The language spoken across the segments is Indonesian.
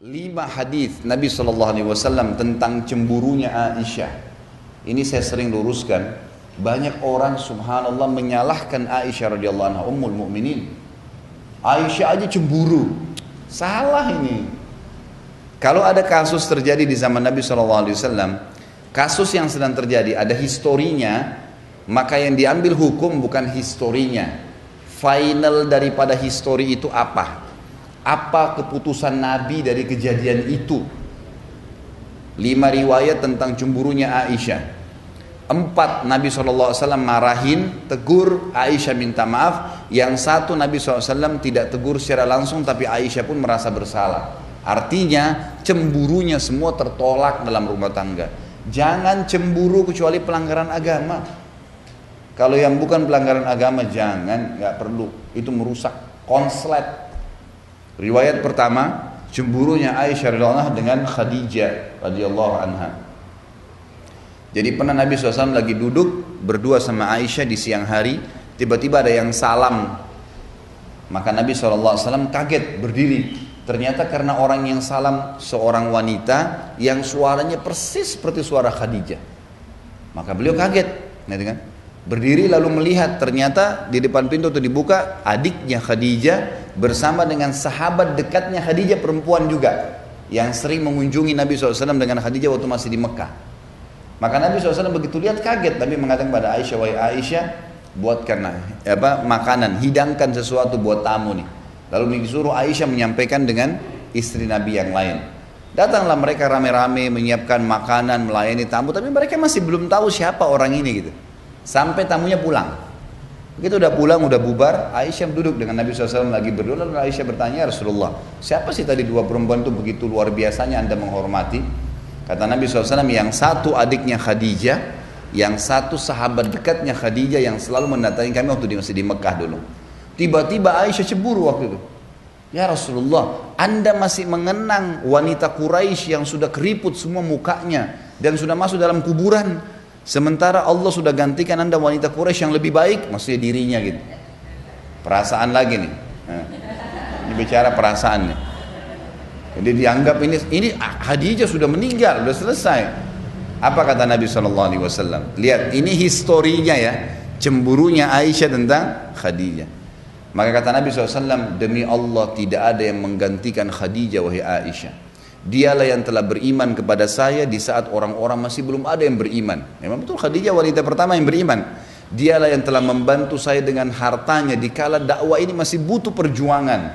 5 hadis Nabi SAW tentang cemburunya Aisyah. Ini saya sering luruskan. Banyak orang subhanallah menyalahkan Aisyah radhiyallahu anha, ummul mukminin. Aisyah aja cemburu. Salah ini. Kalau ada kasus terjadi di zaman Nabi SAW, kasus yang sedang terjadi ada historinya, maka yang diambil hukum bukan historinya. Final daripada histori itu apa? Apa keputusan Nabi dari kejadian itu? 5 riwayat tentang cemburunya Aisyah. 4 Nabi SAW marahin, tegur, Aisyah minta maaf. Yang 1 Nabi SAW tidak tegur secara langsung, tapi Aisyah pun merasa bersalah. Artinya cemburunya semua tertolak dalam rumah tangga. Jangan cemburu kecuali pelanggaran agama. Kalau yang bukan pelanggaran agama jangan, nggak perlu. Itu merusak konslet. Riwayat pertama, cemburunya Aisyah radhiyallahu anha dengan Khadijah radhiyallahu anha. Jadi pernah Nabi SAW lagi duduk berdua sama Aisyah di siang hari, tiba-tiba ada yang salam. Maka Nabi SAW kaget berdiri. Ternyata karena orang yang salam seorang wanita yang suaranya persis seperti suara Khadijah. Maka beliau kaget, gitu kan? Berdiri lalu melihat, ternyata di depan pintu itu dibuka, adiknya Khadijah bersama dengan sahabat dekatnya Khadijah perempuan juga, yang sering mengunjungi Nabi SAW dengan Khadijah waktu masih di Mekah. Maka Nabi SAW begitu lihat kaget, Nabi mengatakan kepada Aisyah, wahai Aisyah, buatkan makanan, hidangkan sesuatu buat tamu nih. Lalu disuruh Aisyah menyampaikan dengan istri Nabi yang lain. Datanglah mereka rame-rame menyiapkan makanan, melayani tamu, tapi mereka masih belum tahu siapa orang ini gitu. Sampai tamunya pulang. Begitu udah pulang, udah bubar, Aisyah duduk dengan Nabi SAW lagi berdua. Lalu Aisyah bertanya, Rasulullah, siapa sih tadi 2 perempuan itu begitu luar biasanya Anda menghormati? Kata Nabi SAW, yang satu adiknya Khadijah, yang satu sahabat dekatnya Khadijah yang selalu mendatangi kami waktu masih di Mekah dulu. Tiba-tiba Aisyah cemburu waktu itu. Ya Rasulullah, Anda masih mengenang wanita Quraisy yang sudah keriput semua mukanya dan sudah masuk dalam kuburan. Sementara Allah sudah gantikan Anda wanita Quraisy yang lebih baik, maksudnya dirinya gitu. Perasaan lagi nih. Ini bicara perasaan nih. Jadi dianggap ini Khadijah sudah meninggal, sudah selesai. Apa kata Nabi SAW? Lihat, ini historinya ya, cemburunya Aisyah tentang Khadijah. Maka kata Nabi SAW, demi Allah tidak ada yang menggantikan Khadijah wahai Aisyah. Dialah yang telah beriman kepada saya di saat orang-orang masih belum ada yang beriman. Memang betul Khadijah wanita pertama yang beriman. Dialah yang telah membantu saya dengan hartanya dikala dakwah ini masih butuh perjuangan.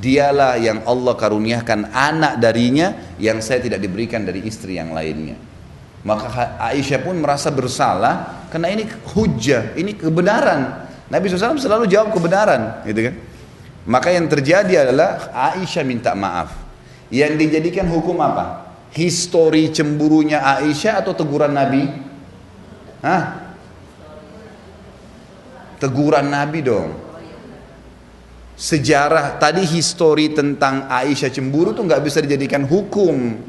Dialah yang Allah karuniakan anak darinya yang saya tidak diberikan dari istri yang lainnya. Maka Aisyah pun merasa bersalah karena ini hujjah, ini kebenaran. Nabi SAW selalu jawab kebenaran, gitu kan? Maka yang terjadi adalah Aisyah minta maaf. Yang dijadikan hukum apa? Histori cemburunya Aisyah atau teguran Nabi? Hah? Teguran Nabi dong. Sejarah tadi histori tentang Aisyah cemburu tuh nggak bisa dijadikan hukum.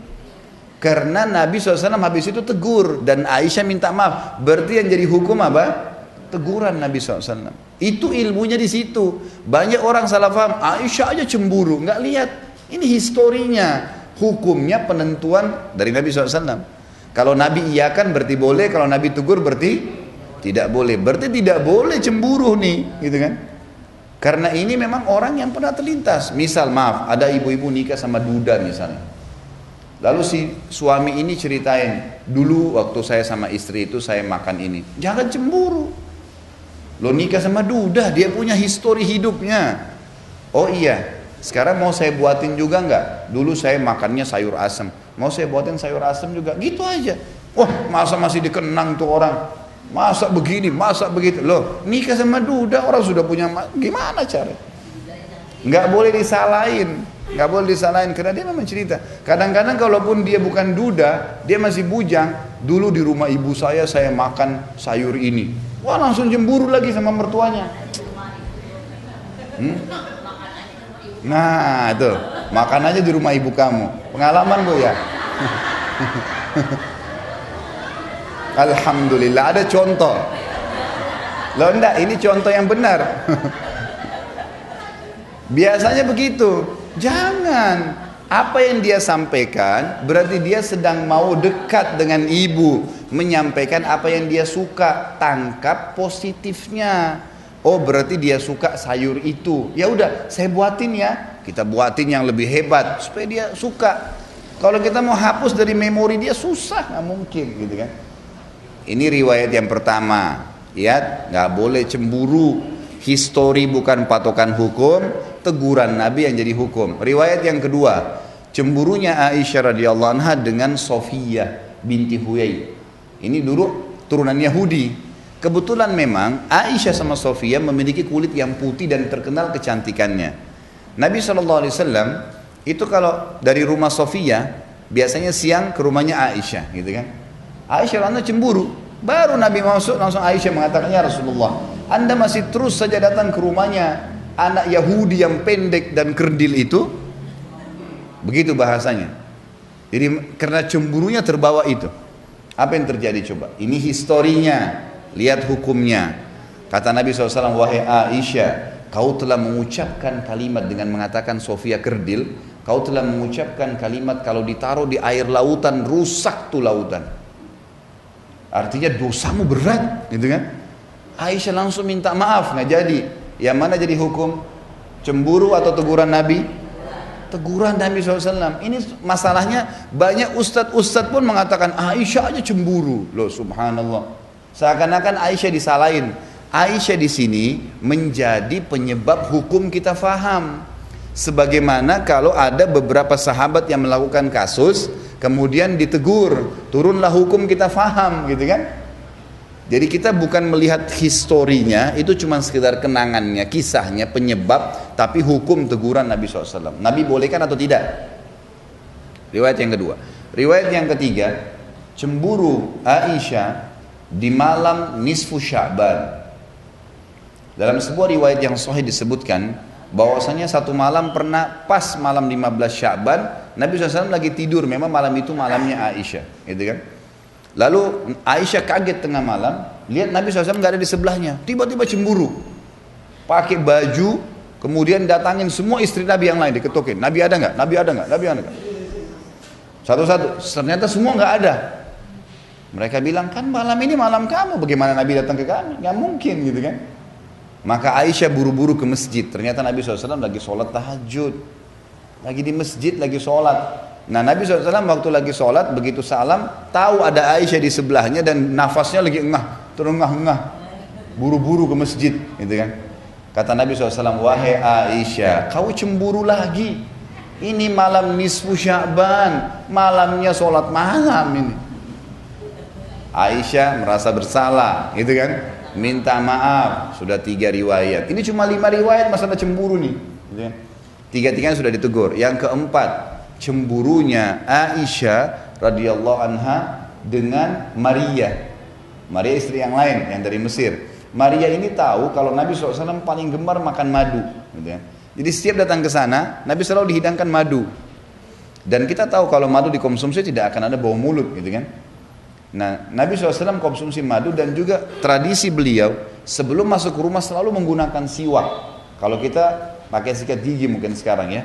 Karena Nabi SAW habis itu tegur dan Aisyah minta maaf. Berarti yang jadi hukum apa? Teguran Nabi SAW. Itu ilmunya di situ. Banyak orang salah paham. Aisyah aja cemburu, nggak lihat. Ini historinya, hukumnya penentuan dari Nabi SAW. Kalau Nabi iyakan berarti boleh, kalau Nabi tegur berarti tidak boleh. Berarti tidak boleh cemburu nih, gitu kan? Karena ini memang orang yang pernah terlintas. Misal maaf, ada ibu-ibu nikah sama duda misalnya. Lalu si suami ini ceritain, dulu waktu saya sama istri itu saya makan ini. Jangan cemburu. Lo nikah sama duda, dia punya histori hidupnya. Oh iya, sekarang mau saya buatin juga enggak? Dulu saya makannya sayur asem, mau saya buatin sayur asem juga, gitu aja. Wah, masa masih dikenang tuh orang, masa begini, masa begitu. Loh, nikah sama duda, orang sudah punya, gimana cara? Nggak boleh disalahin, nggak boleh disalahin karena dia memang cerita. Kadang-kadang kalaupun dia bukan duda, dia masih bujang. Dulu di rumah ibu saya makan sayur ini. Wah, langsung cemburu lagi sama mertuanya. Nah itu, makan aja di rumah ibu kamu. Pengalaman bu ya. Alhamdulillah ada contoh. Loh enggak, ini contoh yang benar. Biasanya begitu. Jangan. Apa yang dia sampaikan berarti dia sedang mau dekat dengan ibu, menyampaikan apa yang dia suka. Tangkap positifnya. Oh berarti dia suka sayur itu. Ya udah, saya buatin ya. Kita buatin yang lebih hebat supaya dia suka. Kalau kita mau hapus dari memori dia susah, nggak mungkin gitu kan. Ini riwayat yang pertama. Ya, nggak boleh cemburu. Histori bukan patokan hukum, teguran Nabi yang jadi hukum. Riwayat yang kedua, cemburunya Aisyah radhiyallahu anha dengan Sofiyah binti Huyai. Ini dulu turunan Yahudi. Kebetulan memang Aisyah sama Sofiyah memiliki kulit yang putih dan terkenal kecantikannya. Nabi SAW itu kalau dari rumah Sofiyah biasanya siang ke rumahnya Aisyah, gitu kan? Aisyah radhiyallahu anha cemburu. Baru Nabi masuk langsung Aisyah mengatakan, ya Rasulullah, Anda masih terus saja datang ke rumahnya anak Yahudi yang pendek dan kerdil itu. Begitu bahasanya. Jadi karena cemburunya terbawa itu. Apa yang terjadi coba? Ini historinya, lihat hukumnya. Kata Nabi SAW, wahai Aisyah, kau telah mengucapkan kalimat dengan mengatakan Sofia kerdil. Kau telah mengucapkan kalimat kalau ditaruh di air lautan, rusak tuh lautan. Artinya dosamu berat, gitu kan? Aisyah langsung minta maaf, nggak jadi. Yang mana jadi hukum? Cemburu atau teguran Nabi? Teguran Nabi SAW. Ini masalahnya banyak ustadz pun mengatakan Aisyah aja cemburu. Loh subhanallah. Seakan-akan Aisyah disalahin. Aisyah di sini menjadi penyebab hukum kita faham. Sebagaimana kalau ada beberapa sahabat yang melakukan kasus, kemudian ditegur, turunlah hukum kita faham, gitu kan? Jadi kita bukan melihat historinya, itu cuma sekedar kenangannya, kisahnya, penyebab, tapi hukum teguran Nabi SAW. Nabi bolehkan atau tidak? Riwayat yang kedua. Riwayat yang ketiga, cemburu Aisyah di malam nisfu Sya'ban. Dalam sebuah riwayat yang sahih disebutkan, bahwasanya satu malam pernah pas malam 15 Sya'ban, Nabi SAW lagi tidur, memang malam itu malamnya Aisyah, gitu kan? Lalu Aisyah kaget tengah malam, lihat Nabi SAW nggak ada di sebelahnya, tiba-tiba cemburu, pakai baju, kemudian datangin semua istri Nabi yang lain, diketokin, Nabi ada nggak? Nabi ada nggak? Nabi ada nggak? Satu-satu, ternyata semua nggak ada. Mereka bilang, kan malam ini malam kamu, bagaimana Nabi datang ke kami? Nggak mungkin, gitu kan? Maka Aisyah buru-buru ke masjid. Ternyata Nabi SAW lagi sholat tahajud, lagi di masjid, lagi sholat. Nah Nabi SAW waktu lagi sholat, begitu salam, tahu ada Aisyah di sebelahnya dan nafasnya lagi engah, terengah-engah, buru-buru ke masjid, gitu kan? Kata Nabi SAW, wahai Aisyah, kau cemburu lagi. Ini malam nisfu Sya'ban, malamnya sholat malam ini. Aisyah merasa bersalah, gitu kan? Minta maaf. Sudah 3 riwayat. Ini cuma 5 riwayat masalah cemburu nih, gitu kan? 3-tiganya sudah ditegur. Yang keempat, cemburunya Aisyah radhiyallahu anha dengan Maria. Maria istri yang lain yang dari Mesir. Maria ini tahu kalau Nabi SAW paling gemar makan madu, gitu kan? Jadi setiap datang ke sana, Nabi selalu dihidangkan madu. Dan kita tahu kalau madu dikonsumsi tidak akan ada bau mulut, gitu kan? Nah, Nabi SAW konsumsi madu dan juga tradisi beliau sebelum masuk ke rumah selalu menggunakan siwak. Kalau kita pakai sikat gigi mungkin sekarang ya,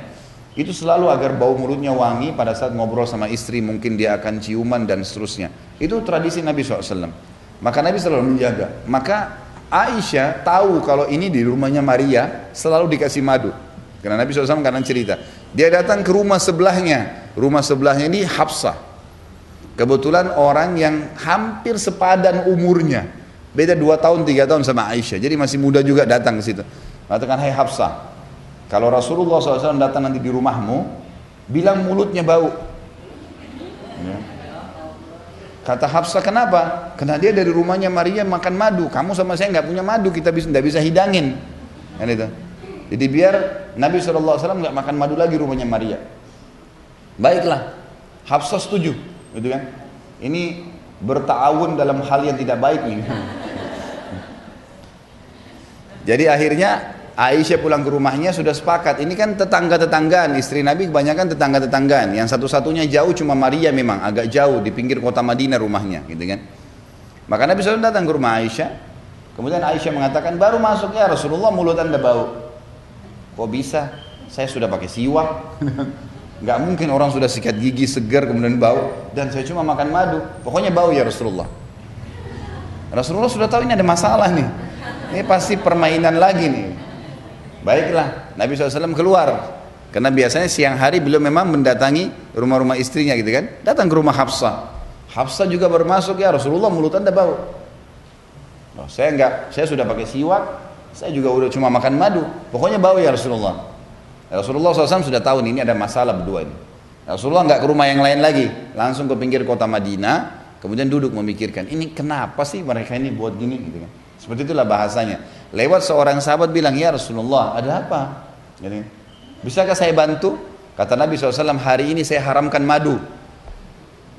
itu selalu agar bau mulutnya wangi pada saat ngobrol sama istri, mungkin dia akan ciuman dan seterusnya. Itu tradisi Nabi SAW. Maka Nabi selalu menjaga. Maka Aisyah tahu kalau ini di rumahnya Maria selalu dikasih madu. Karena Nabi SAW kadang cerita, dia datang ke rumah sebelahnya. Rumah sebelahnya ini Hafsah. Kebetulan orang yang hampir sepadan umurnya, beda 2 tahun 3 tahun sama Aisyah, jadi masih muda juga datang ke situ. Katakan, hai Hafsah, kalau Rasulullah SAW datang nanti di rumahmu, bilang mulutnya bau. Ya. Kata Hafsah, kenapa? Karena dia dari rumahnya Maria makan madu, kamu sama saya nggak punya madu, kita tidak bisa hidangin. Kan itu. Jadi biar Nabi SAW nggak makan madu lagi rumahnya Maria. Baiklah, Hafsah setuju. Gitu kan? Ini bertawun dalam hal yang tidak baik nih. Jadi akhirnya Aisyah pulang ke rumahnya sudah sepakat. Ini kan tetangga-tetanggaan, istri Nabi kebanyakan tetangga-tetanggaan. Yang satu-satunya jauh cuma Maria, memang agak jauh di pinggir kota Madinah rumahnya, gitu kan? Maka Nabi SAW datang ke rumah Aisyah. Kemudian Aisyah mengatakan, baru masuk ya Rasulullah mulut anda bau. Kok bisa? Saya sudah pakai siwak. Nggak mungkin orang sudah sikat gigi segar kemudian bau, dan saya cuma makan madu, pokoknya bau ya Rasulullah. Rasulullah sudah tahu ini ada masalah nih, ini pasti permainan lagi nih. Baiklah, Nabi SAW keluar, karena biasanya siang hari beliau memang mendatangi rumah-rumah istrinya gitu kan, datang ke rumah Hafsah. Hafsah juga baru masuk, ya Rasulullah mulut anda bau. Oh, saya enggak, saya sudah pakai siwak, saya juga udah cuma makan madu, pokoknya bau ya Rasulullah. Rasulullah SAW sudah tahu nih, ini ada masalah berdua ini. Rasulullah enggak ke rumah yang lain lagi, langsung ke pinggir kota Madinah, kemudian duduk memikirkan, ini kenapa sih mereka ini buat gini gitu kan. Seperti itulah bahasanya. Lewat seorang sahabat bilang, ya Rasulullah, ada apa? Jadi, bisakah saya bantu? Kata Nabi SAW, hari ini saya haramkan madu.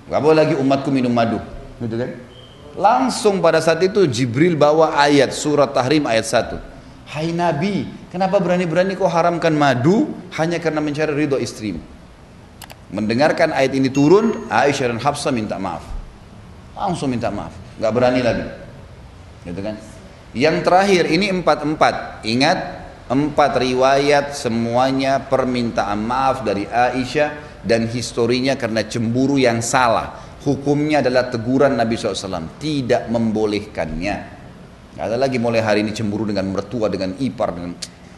Gak boleh lagi umatku minum madu. Gitu kan? Langsung pada saat itu Jibril bawa ayat surat Tahrim ayat 1. Hai Nabi, kenapa berani-berani kau haramkan madu hanya karena mencari ridho istrimu? Mendengarkan ayat ini turun, Aisyah dan Hafsah minta maaf. Langsung minta maaf, gak berani lagi. Gitu kan? Yang terakhir ini 4 ingat 4 riwayat semuanya permintaan maaf dari Aisyah dan historinya karena cemburu yang salah. Hukumnya adalah teguran Nabi SAW, tidak membolehkannya. Gak ada lagi mulai hari ini cemburu dengan mertua, dengan ipar, dengan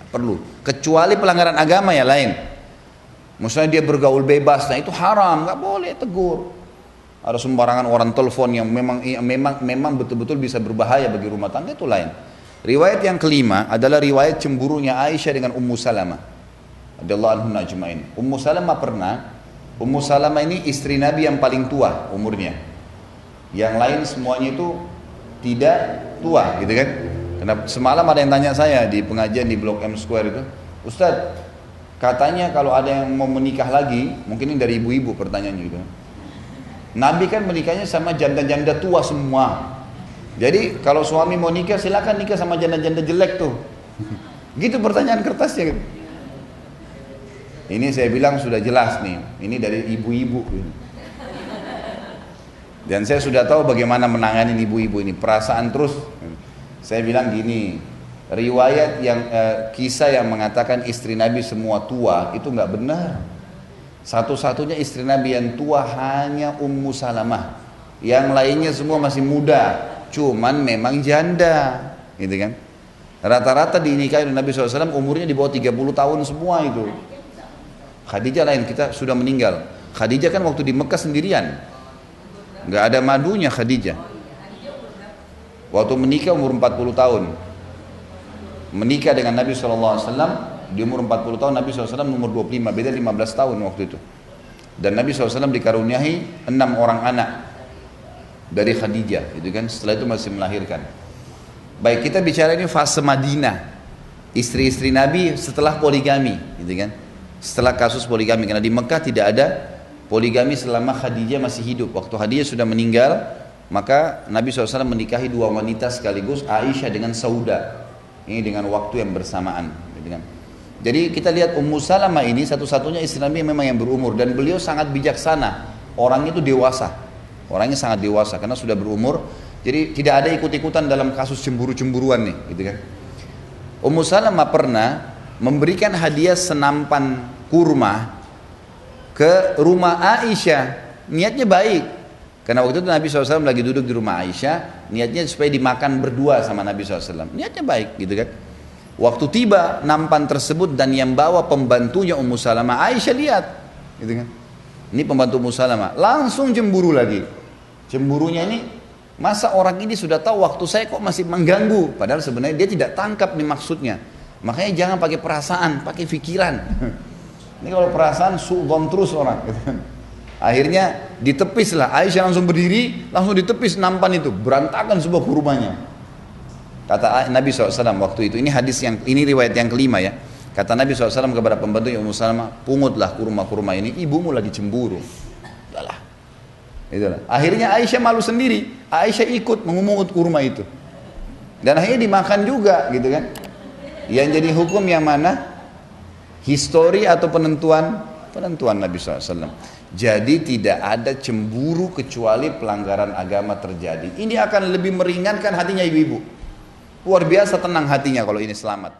perlu. Kecuali pelanggaran agama ya lain. Misalnya dia bergaul bebas, nah itu haram, gak boleh tegur. Ada sembarangan orang telepon yang memang betul-betul bisa berbahaya bagi rumah tangga, itu lain. Riwayat yang kelima adalah riwayat cemburunya Aisyah dengan Ummu Salamah radhiyallahu anha ajmain. Ummu Salamah ini istri Nabi yang paling tua umurnya. Yang lain semuanya itu tidak tua gitu kan. Karena semalam ada yang tanya saya di pengajian di Blok M Square itu, Ustadz, katanya kalau ada yang mau menikah lagi, mungkin ini dari ibu-ibu pertanyaannya gitu. Nabi kan menikahnya sama janda-janda tua semua. Jadi kalau suami mau nikah silakan nikah sama janda-janda jelek tuh. Gitu pertanyaan kertasnya gitu. Ini saya bilang sudah jelas nih, ini dari ibu-ibu. Dan saya sudah tahu bagaimana menangani ibu-ibu ini, perasaan terus. Saya bilang gini, riwayat yang kisah yang mengatakan istri Nabi semua tua itu nggak benar. Satu-satunya istri Nabi yang tua hanya Ummu Salamah. Yang lainnya semua masih muda, cuman memang janda, gitu kan? Rata-rata dinikahi oleh Nabi SAW umurnya di bawah 30 tahun semua itu. Khadijah lain, kita sudah meninggal. Khadijah kan waktu di Mekah sendirian, nggak ada madunya Khadijah. Waktu menikah umur 40 tahun. Menikah dengan Nabi SAW di umur 40 tahun, Nabi SAW umur 25, beda 15 tahun waktu itu. Dan Nabi SAW dikaruniai 6 orang anak dari Khadijah, gitu kan. Setelah itu masih melahirkan. Baik, kita bicara ini fase Madinah, istri-istri Nabi setelah poligami, gitu kan. Setelah kasus poligami, karena di Mekah tidak ada poligami selama Khadijah masih hidup. Waktu Khadijah sudah meninggal, maka Nabi SAW menikahi 2 wanita sekaligus, Aisyah dengan Sauda. Ini dengan waktu yang bersamaan, gitu kan. Jadi kita lihat Ummu Salamah ini satu-satunya istri Nabi memang yang berumur, dan beliau sangat bijaksana. Orangnya itu dewasa, orangnya sangat dewasa karena sudah berumur. Jadi tidak ada ikut-ikutan dalam kasus cemburu-cemburuan nih, gitu kan. Ummu Salamah pernah memberikan hadiah senampan kurma ke rumah Aisyah. Niatnya baik, karena waktu itu Nabi SAW lagi duduk di rumah Aisyah, niatnya supaya dimakan berdua sama Nabi SAW. Niatnya baik, gitu kan. Waktu tiba nampan tersebut dan yang bawa pembantunya Ummu Salamah, Aisyah lihat, gitu kan. Ini pembantu Ummu Salamah, langsung cemburu lagi. Cemburunya ini, masa orang ini sudah tahu waktu saya kok masih mengganggu, padahal sebenarnya dia tidak tangkap nih maksudnya. Makanya jangan pakai perasaan, pakai pikiran. Ini kalau perasaan suudzon terus orang, gitu kan. Akhirnya ditepis lah, Aisyah langsung berdiri, langsung ditepis nampan itu, berantakan sebuah kurmanya. Kata Nabi SAW waktu itu, ini hadis yang, ini riwayat yang kelima ya. Kata Nabi SAW kepada pembantunya Ummu Salamah, pungutlah kurma-kurma ini, ibumu lagi cemburu. Udahlah. Itulah. Akhirnya Aisyah malu sendiri, Aisyah ikut mengumungut kurma itu. Dan akhirnya dimakan juga, gitu kan. Yang jadi hukum yang mana? Histori atau penentuan? Penentuan Nabi SAW. Jadi tidak ada cemburu kecuali pelanggaran agama terjadi. Ini akan lebih meringankan hatinya ibu-ibu. Luar biasa tenang hatinya kalau ini selamat.